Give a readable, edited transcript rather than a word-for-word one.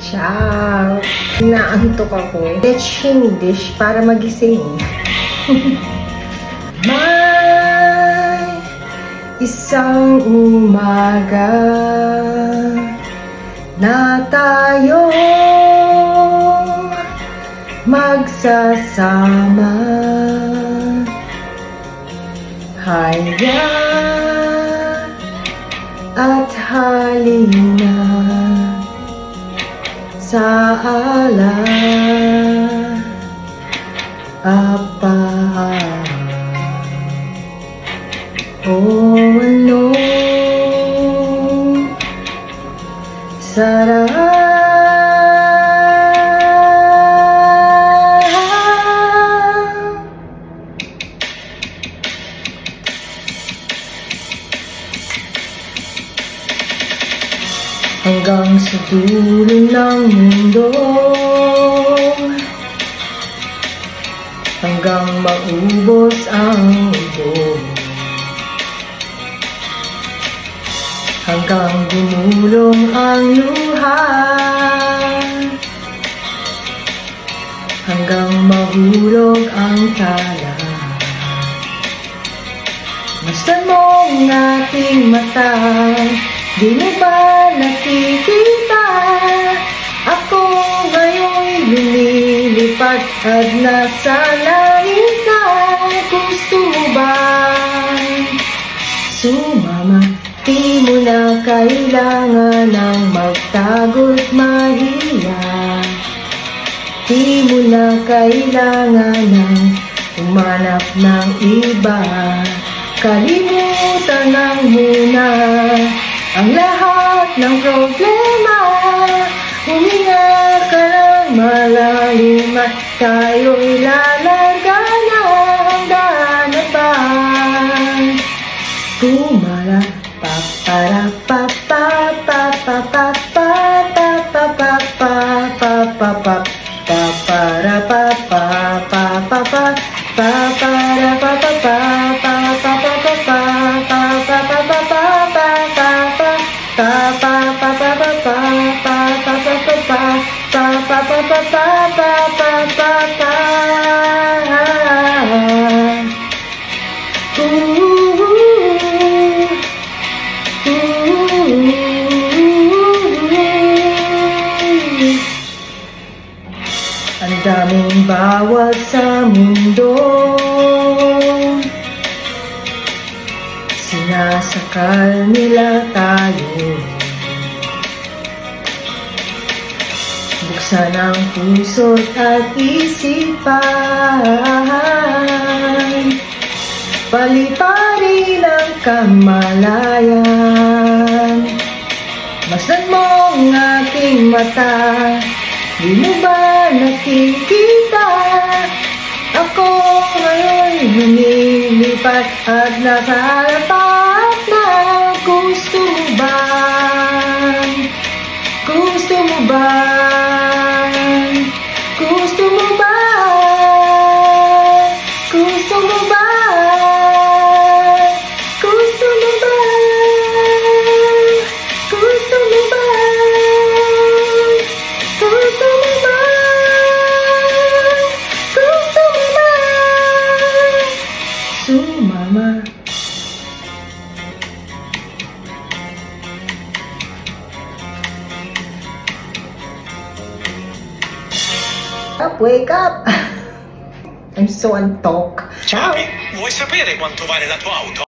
Ciao! Naantok ako. Let's dish para magising. May isang umaga na tayo magsasama. Haya at halina sa apa. Oh, ano sarap hanggang sa dulo ng mundo, hanggang maubos ang mundo, hanggang gumulong ang luha, hanggang mahulog ang tala. Masdan mo ang aking mata, di mo ba nakikita? Ako ngayon'y lumilipad at nasa langit na. Gusto mo ba sumama? Di mo na kailangan ng magtago't mahiya. Di mo na kailangan ng umanap ng iba. Kalimutan lang muna ang lahat ng problema. Huminga ka lang malalim at tayo'y lalaga na. Handa na ba? Kumala pa para pa pa pa pa pa pa pa pa pa pa pa pa pa para pa pa pa pa pa pa para pa pa pa pa pa pa pa pa pa pa pa ang daming bawal sa mundo, sinasakal nila tayo. Buksan ang puso't at isipan, paliparin ang kamalayan. Masdan mo ang aking mata, di mo ba nakikita? Ako ngayon lumilipad at nasa harapan na. Gusto mo ba? Gusto mo ba? Gusto mo ba? Gusto mo ba? Gusto mo ba? Gusto mo ba? Gusto mo ba? Gusto mo ba? Sumama. Wake up! I'm so untalk. Ciao! Vuoi sapere quanto vale la tua auto?